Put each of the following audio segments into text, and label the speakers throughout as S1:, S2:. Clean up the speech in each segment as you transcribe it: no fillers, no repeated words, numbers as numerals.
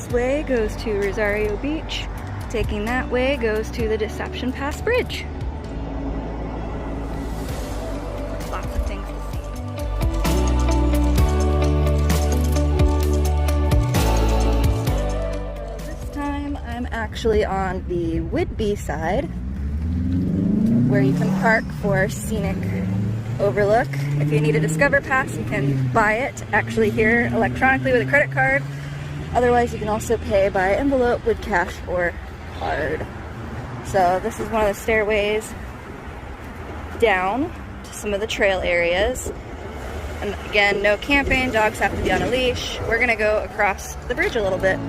S1: this way goes to Rosario Beach. Taking that way goes to the Deception Pass Bridge. Lots of things to see. So this time I'm actually on the Whidbey side, where you can park for scenic overlook. If you need a Discover Pass, you can buy it actually here electronically with a credit card. Otherwise, you can also pay by envelope with cash or card. So this is one of the stairways down to some of the trail areas. And again, no camping, dogs have to be on a leash. We're gonna go across the bridge a little bit.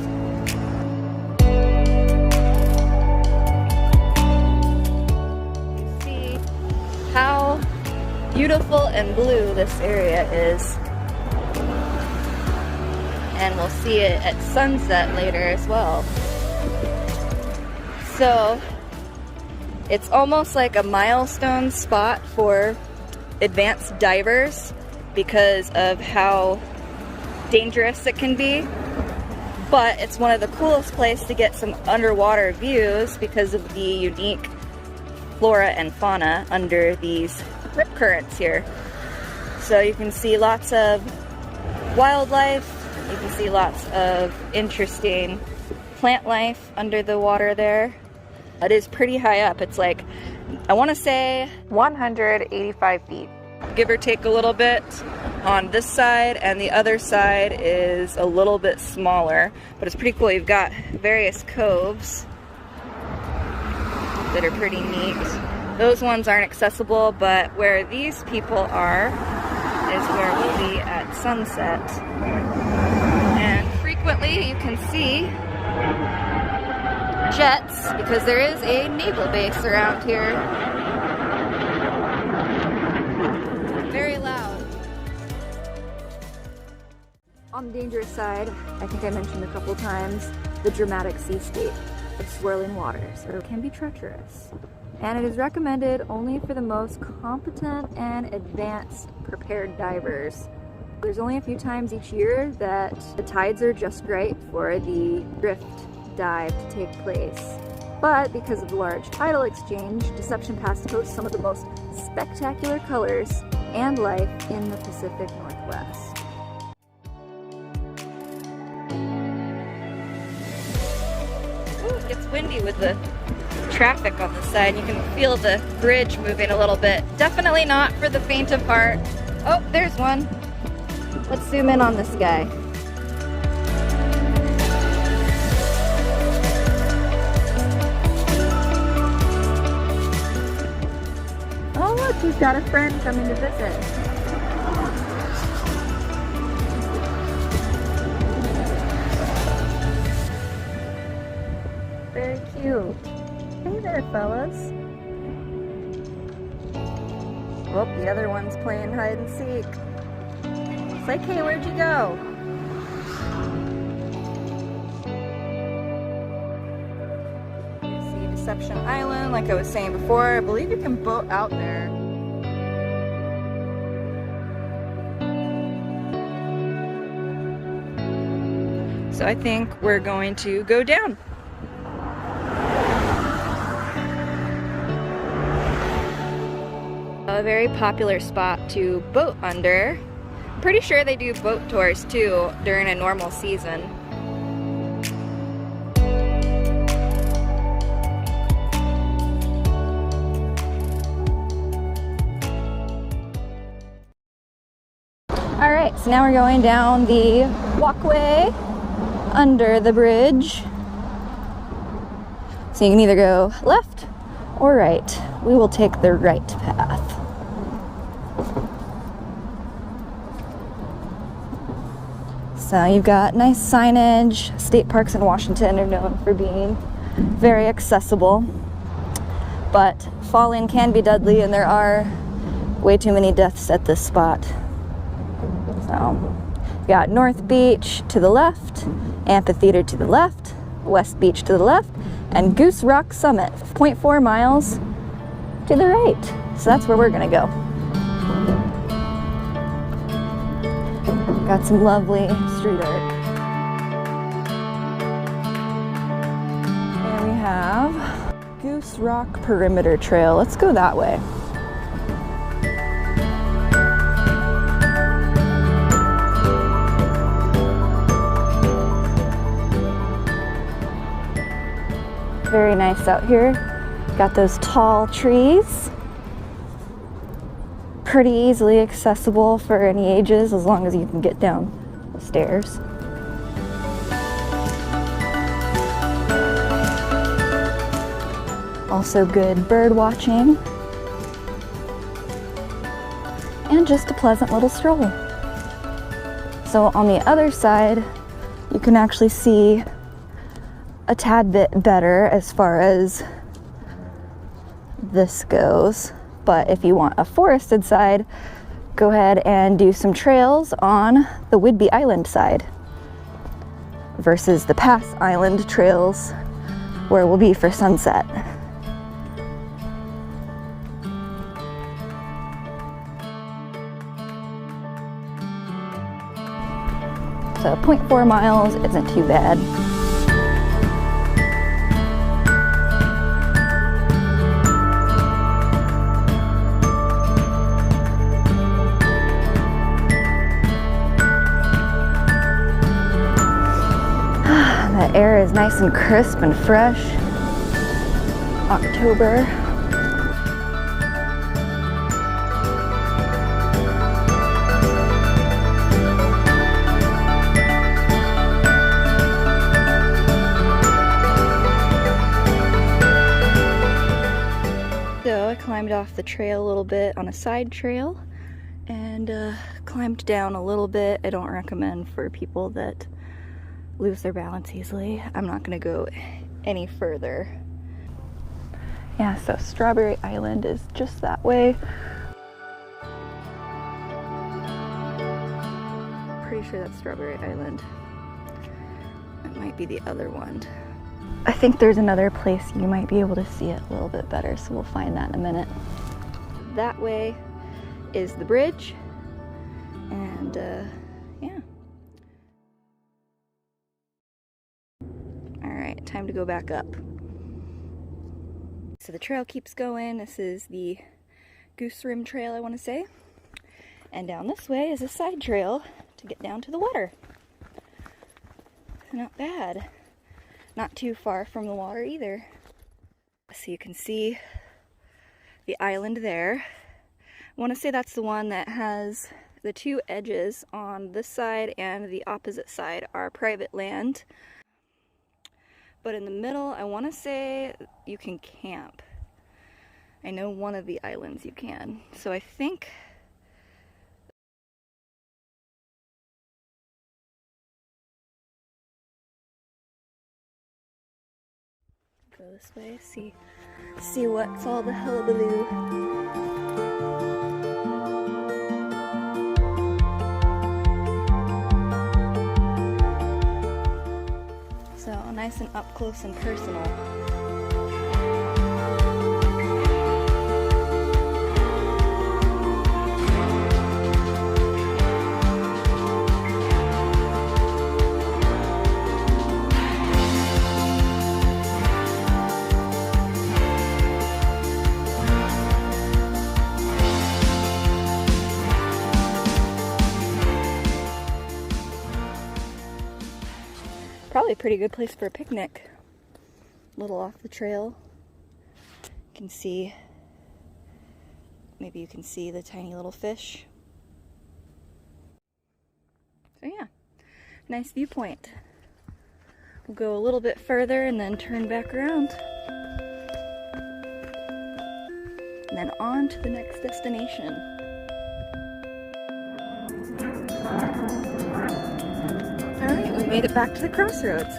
S1: You see how beautiful and blue this area is. And we'll see it at sunset later as well. So it's almost like a milestone spot for advanced divers because of how dangerous it can be. But it's one of the coolest places to get some underwater views because of the unique flora and fauna under these rip currents here. So you can see lots of wildlife. You can see lots of interesting plant life under the water there. It is pretty high up. It's like, I want to say 185 feet. Give or take a little bit on this side, and the other side is a little bit smaller, but it's pretty cool. You've got various coves that are pretty neat. Those ones aren't accessible, but where these people are is where we'll be at sunset. And frequently you can see jets because there is a naval base around here. Very loud. On the dangerous side, I think I mentioned a couple times, the dramatic seascape of swirling water, so it can be treacherous. And it is recommended only for the most competent and advanced prepared divers. There's only a few times each year that the tides are just right for the drift dive to take place. But because of the large tidal exchange, Deception Pass hosts some of the most spectacular colors and life in the Pacific Northwest. Ooh, it gets windy with the traffic on the side. You can feel the bridge moving a little bit. Definitely not for the faint of heart. Oh, there's one. Let's zoom in on this guy. Oh look, he's got a friend coming to visit. Very cute. Hey there, fellas. Oh, the other one's playing hide and seek. It's like, hey, where'd you go? You see Deception Island, like I was saying before. I believe you can boat out there. So I think we're going to go down. A very popular spot to boat under. I'm pretty sure they do boat tours too during a normal season. Alright, so now we're going down the walkway under the bridge. So you can either go left or right. We will take the right path. So you've got nice signage. State parks in Washington are known for being very accessible, but falling can be deadly, and there are way too many deaths at this spot. So you've got North Beach to the left, Amphitheater to the left, West Beach to the left, and Goose Rock Summit, 0.4 miles to the right. So that's where we're gonna go. Got some lovely street art. have Goose Rock Perimeter Trail. Let's go that way. Very nice out here. Got those tall trees. Pretty easily accessible for any ages as long as you can get down the stairs. Also good bird watching. And just a pleasant little stroll. So on the other side, you can actually see a tad bit better as far as this goes. But if you want a forested side, go ahead and do some trails on the Whidbey Island side versus the Pass Island trails where we'll be for sunset. So 0.4 miles isn't too bad. The air is nice and crisp and fresh. October. So I climbed off the trail a little bit on a side trail and climbed down a little bit. I don't recommend for people that lose their balance easily. I'm not gonna go any further. Yeah, so Strawberry Island is just that way. Pretty sure that's Strawberry Island. It might be the other one. I think there's another place you might be able to see it a little bit better, so we'll find that in a minute. That way is the bridge, and yeah. Alright, time to go back up. So the trail keeps going. This is the Goose Rim Trail, I want to say. And down this way is a side trail to get down to the water. Not bad. Not too far from the water either. So you can see the island there. I want to say that's the one that has the two edges on this side and the opposite side are private land. But in the middle, I want to say you can camp. I know one of the islands you can. So I think go this way, see what's all the hullabaloo. So nice and up close and personal. Probably a pretty good place for a picnic. A little off the trail. You can see, maybe you can see the tiny little fish. So yeah, nice viewpoint. We'll go a little bit further and then turn back around. And then on to the next destination. Alright, we made it back to the crossroads.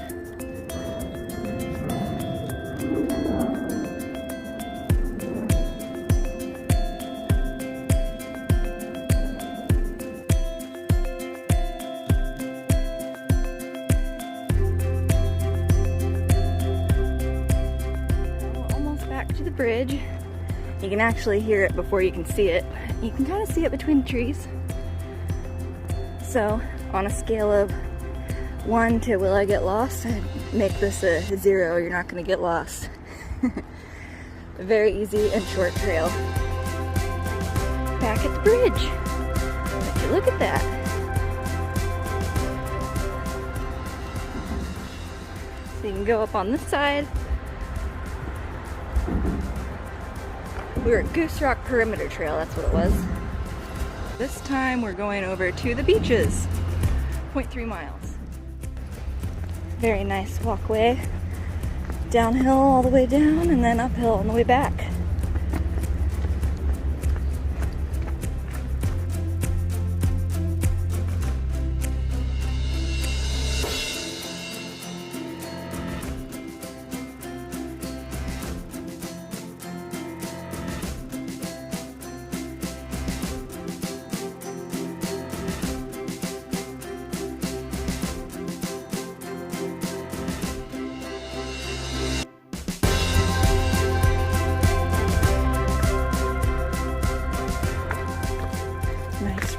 S1: We're almost back to the bridge. You can actually hear it before you can see it. You can kind of see it between the trees. So, on a scale of 1 to will I get lost, I'd make this a 0, you're not going to get lost. A very easy and short trail. Back at the bridge. Would you look at that? So you can go up on this side. We were at Goose Rock Perimeter Trail, that's what it was. This time we're going over to the beaches. 0.3 miles. Very nice walkway. Downhill all the way down and then uphill on the way back.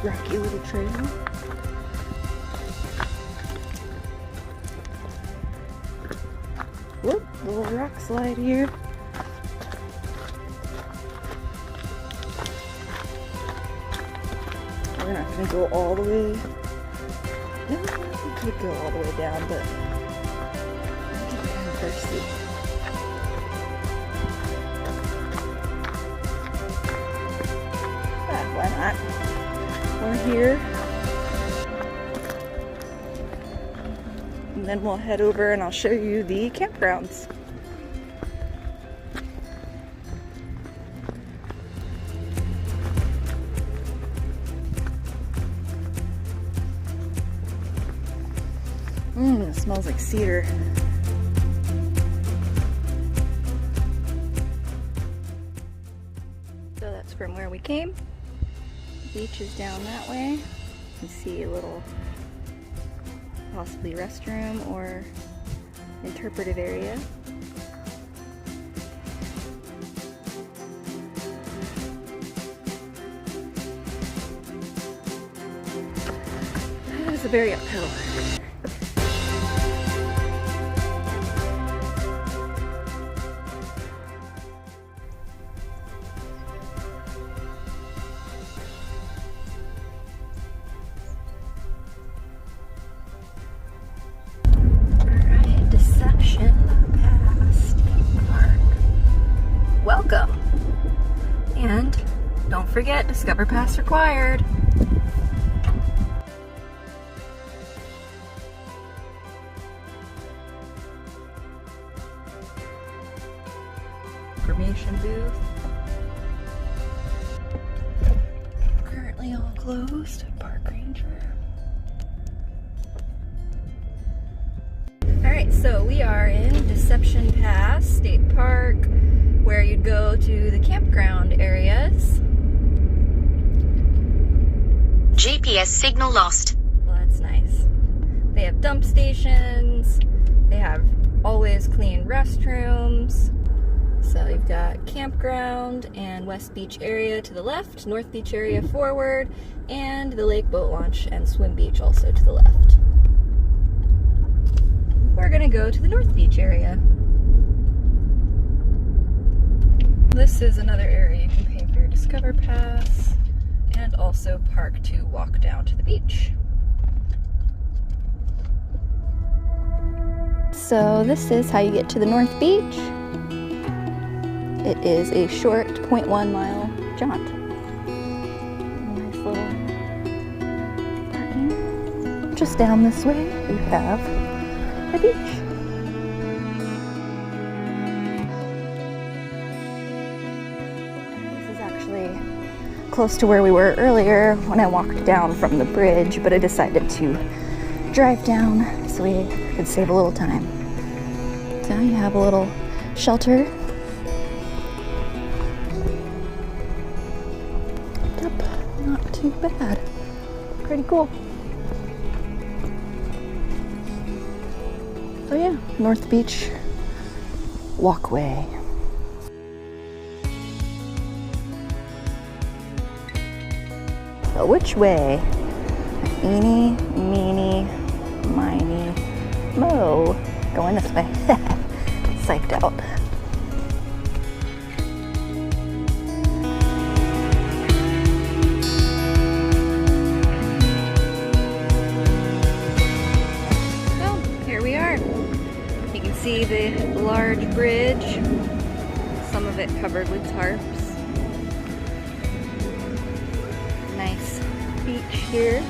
S1: Rocky little trail. Whoop, little rock slide here. We're not gonna go all the way. No, we could go all the way down, but I'm getting kind of thirsty. Why not? We're here. And then we'll head over and I'll show you the campgrounds. It smells like cedar. So that's from where we came. Beach is down that way. You can see a little possibly restroom or interpretive area. That is a very uphill. Welcome. And don't forget, Discover Pass required. Information booth. Currently all closed. Park ranger. Alright, so we are in Deception Pass State Park, where you'd go to the campground areas.
S2: GPS signal lost.
S1: Well, that's nice. They have dump stations. They have always clean restrooms. So you've got campground and West Beach area to the left, North Beach area forward, and the lake boat launch and swim beach also to the left. We're gonna go to the North Beach area. This is another area you can pay for your Discover Pass and also park to walk down to the beach. So this is how you get to the North Beach. It is a short 0.1 mile jaunt. Nice little parking. Just down this way we have the beach. Close to where we were earlier when I walked down from the bridge, but I decided to drive down so we could save a little time. So you have a little shelter. Yep, not too bad. Pretty cool. So yeah, North Beach walkway. So which way? Eeny, meeny, miny, mo. Going this way. Psyched out. large bridge, some of it covered with tarps. Nice beach here.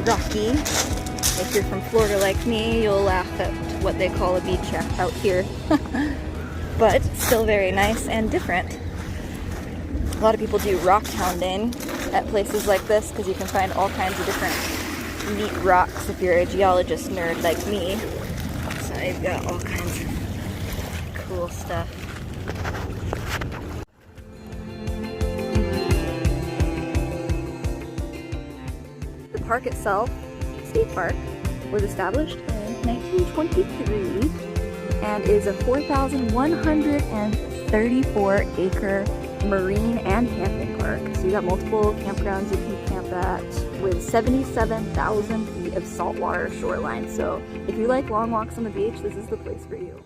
S1: Rocky. If you're from Florida like me, you'll laugh at what they call a beach out here. But still very nice and different. A lot of people do rock hounding at places like this because you can find all kinds of different neat rocks if you're a geologist nerd like me. So I've got all kinds of cool stuff. The park itself, State Park, was established in 1923 and is a 4,134 acre marine and camping park. So you got multiple campgrounds you can camp at with 77,000 feet of saltwater shoreline. So if you like long walks on the beach, this is the place for you.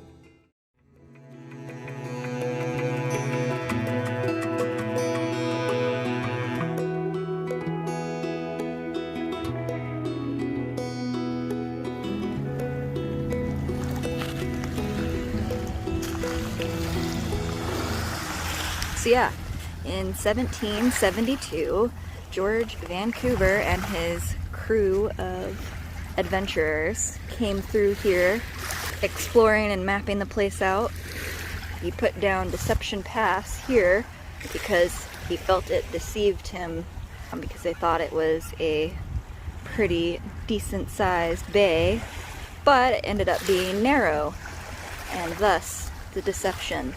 S1: So yeah, in 1772, George Vancouver and his crew of adventurers came through here exploring and mapping the place out. He put down Deception Pass here because he felt it deceived him because they thought it was a pretty decent sized bay, but it ended up being narrow, and thus the deception.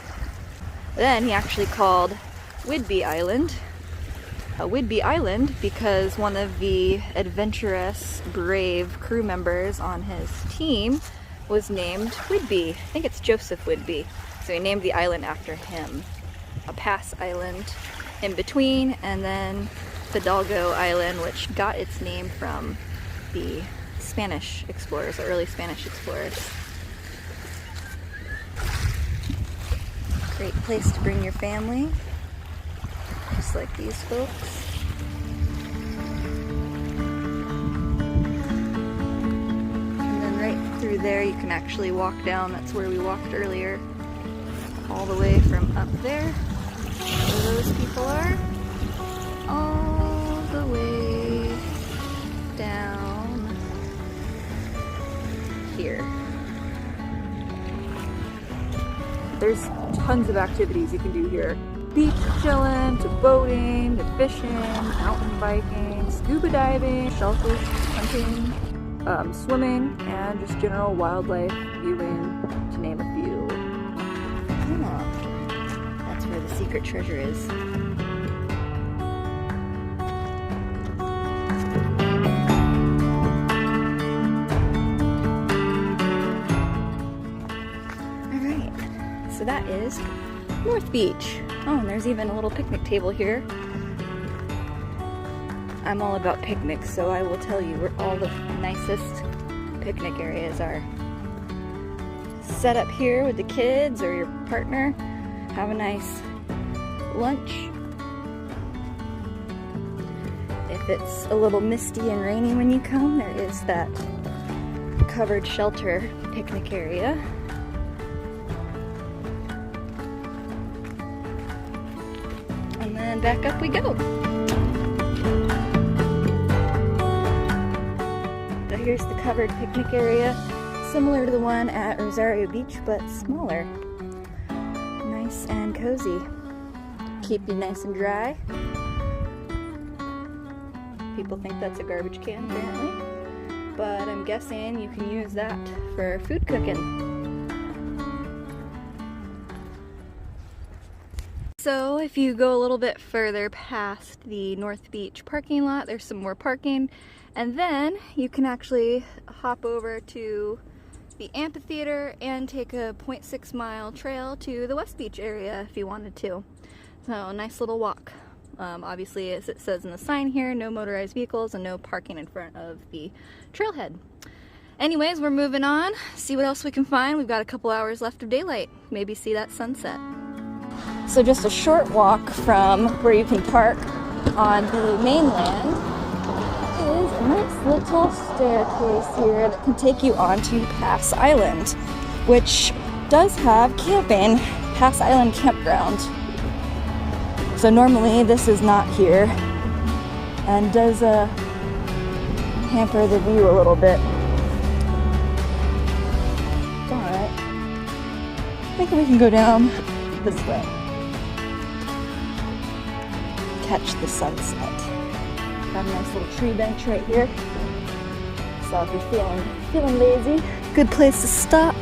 S1: Then he actually called Whidbey Island Whidbey Island because one of the adventurous, brave crew members on his team was named Whidbey. I think it's Joseph Whidbey. So he named the island after him. A pass island in between, and then Fidalgo Island, which got its name from the Spanish explorers, the early Spanish explorers. Great place to bring your family, just like these folks. And then right through there you can actually walk down. That's where we walked earlier. All the way from up there, where those people are, all the way down here. There's tons of activities you can do here. Beach chilling, to boating, to fishing, mountain biking, scuba diving, shellfish hunting, swimming, and just general wildlife viewing, to name a few. Oh, that's where the secret treasure is. So that is North Beach. Oh, and there's even a little picnic table here. I'm all about picnics, so I will tell you where all the nicest picnic areas are. Set up here with the kids or your partner. Have a nice lunch. If it's a little misty and rainy when you come, there is that covered shelter picnic area. And then back up we go. So here's the covered picnic area, similar to the one at Rosario Beach, but smaller. Nice and cozy. Keep you nice and dry. People think that's a garbage can, apparently. But I'm guessing you can use that for food cooking. So if you go a little bit further past the North Beach parking lot, there's some more parking, and then you can actually hop over to the amphitheater and take a 0.6 mile trail to the West Beach area if you wanted to. So a nice little walk. Obviously, as it says in the sign here, no motorized vehicles and no parking in front of the trailhead. Anyways, we're moving on. See what else we can find. We've got a couple hours left of daylight. Maybe see that sunset. So just a short walk from where you can park on the mainland is a nice little staircase here that can take you onto Pass Island, which does have camping, Pass Island Campground. So normally this is not here and does hamper the view a little bit. But I think we can go down this way. Catch the sunset. Got a nice little tree bench right here. So if you're feeling lazy, good place to stop.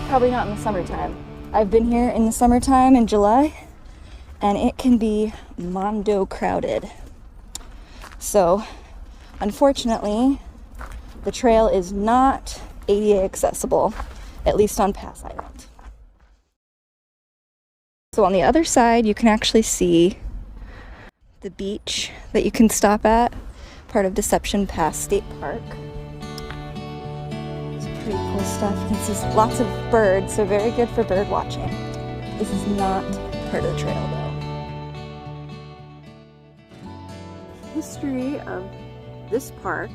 S1: Probably not in the summertime. I've been here in the summertime in July, and it can be mondo crowded. So, unfortunately, the trail is not ADA accessible, at least on Pass Island. So on the other side, you can actually see the beach that you can stop at, part of Deception Pass State Park. It's pretty cool stuff. You can see lots of birds, so very good for bird watching. This is not part of the trail though. History of this park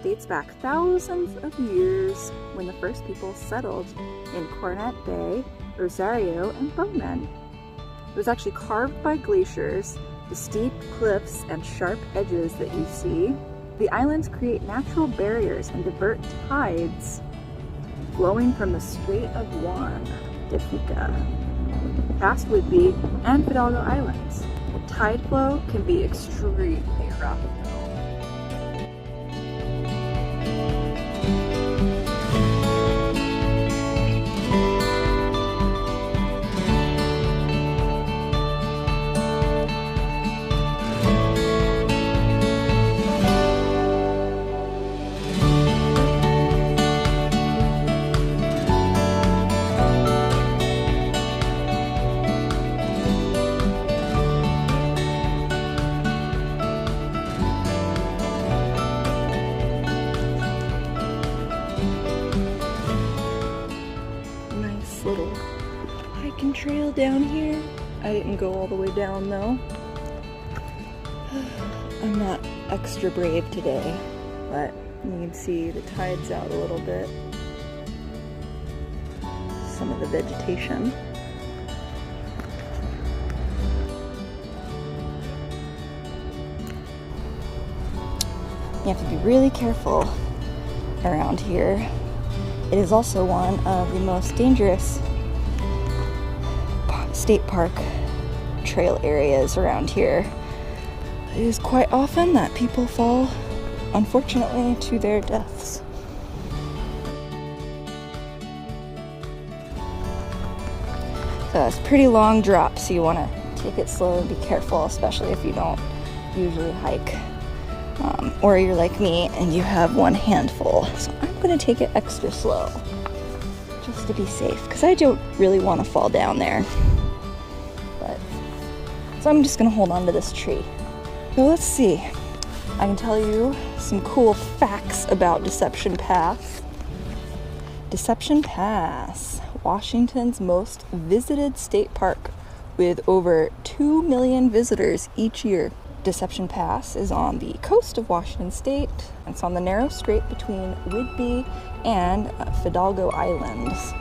S1: dates back thousands of years when the first people settled in Cornet Bay, Rosario, and Bowman. It was actually carved by glaciers. The steep cliffs and sharp edges that you see, the islands create natural barriers and divert tides flowing from the Strait of Juan de Fuca past Whidbey and Fidalgo Islands. Tide flow can be extremely rough though. Little hiking trail down here. I didn't go all the way down though. I'm not extra brave today, but you can see the tide's out a little bit. Some of the vegetation. You have to be really careful around here. It is also one of the most dangerous state park trail areas around here. It is quite often that people fall, unfortunately, to their deaths. So it's a pretty long drop, so you want to take it slow and be careful, especially if you don't usually hike. Or you're like me and you have one handful. So I'm going to take it extra slow just to be safe because I don't really want to fall down there. So I'm just going to hold on to this tree. So let's see. I can tell you some cool facts about Deception Pass. Deception Pass, Washington's most visited state park with over 2 million visitors each year. Deception Pass is on the coast of Washington State. It's on the narrow strait between Whidbey and Fidalgo Islands.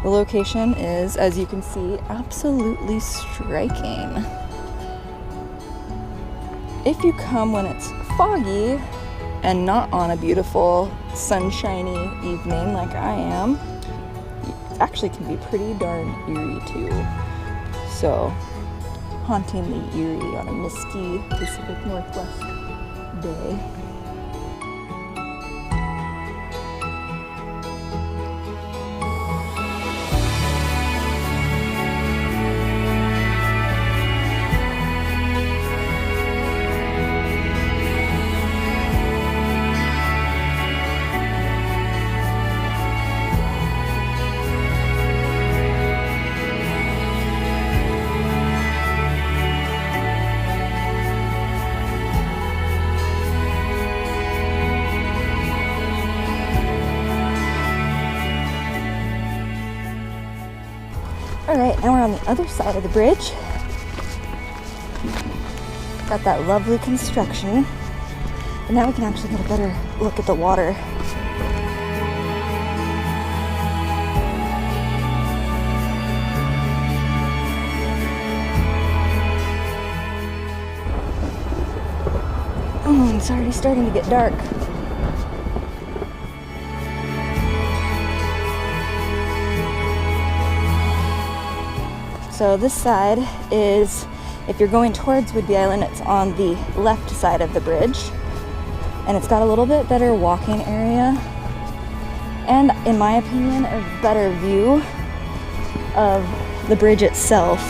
S1: The location is, as you can see, absolutely striking. If you come when it's foggy and not on a beautiful sunshiny evening like I am, it actually can be pretty darn eerie too. So, hauntingly eerie on a misty Pacific Northwest day. Alright, now we're on the other side of the bridge. Got that lovely construction. And now we can actually get a better look at the water. Oh, it's already starting to get dark. So this side is, if you're going towards Whidbey Island, it's on the left side of the bridge. And it's got a little bit better walking area. And in my opinion, a better view of the bridge itself.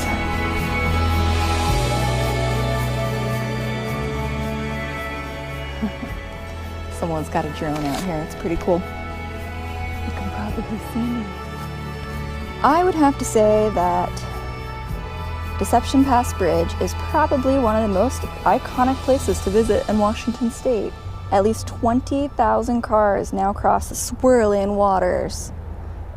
S1: Someone's got a drone out here. It's pretty cool. You can probably see me. I would have to say that Deception Pass Bridge is probably one of the most iconic places to visit in Washington State. At least 20,000 cars now cross the swirling waters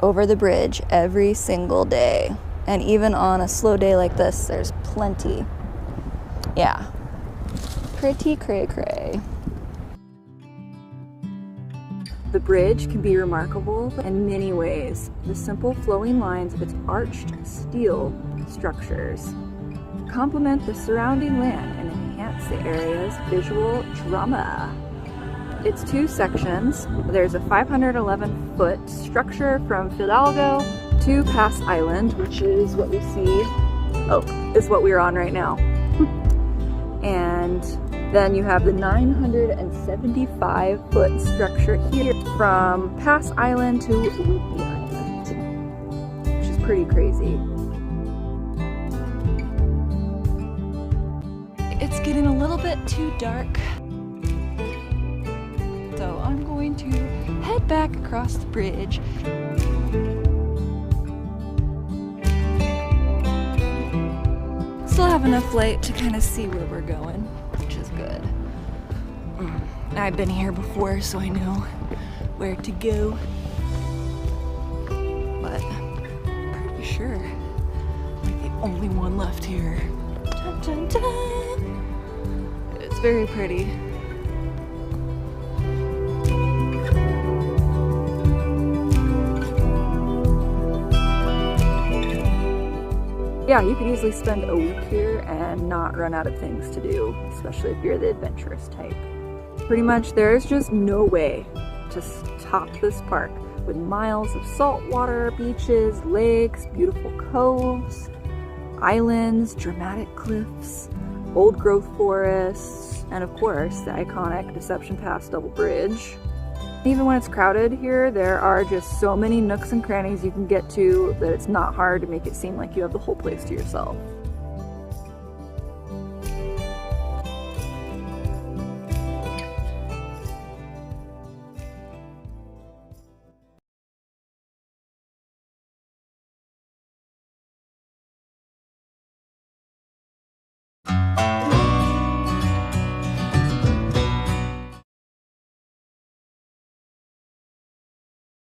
S1: over the bridge every single day. And even on a slow day like this, there's plenty. Yeah, pretty cray-cray. The bridge can be remarkable in many ways. The simple flowing lines of its arched steel structures complement the surrounding land and enhance the area's visual drama. Its two sections, there's a 511-foot structure from Fidalgo to Pass Island, which is what we see, is what we're on right now. And then you have the 975-foot structure here from Pass Island to Whidbey Island, which is pretty crazy. It's getting a little bit too dark, so I'm going to head back across the bridge. Still have enough light to kind of see where we're going, which is good. I've been here before, so I know where to go. But I'm pretty sure I'm the only one left here. Dun, dun, dun. It's very pretty. Yeah, you could easily spend a week here and not run out of things to do, especially if you're the adventurous type. Pretty much there's just no way to top this park, with miles of saltwater beaches, lakes, beautiful coves, islands, dramatic cliffs, old growth forests, and of course the iconic Deception Pass Double Bridge. Even when it's crowded here, there are just so many nooks and crannies you can get to that it's not hard to make it seem like you have the whole place to yourself.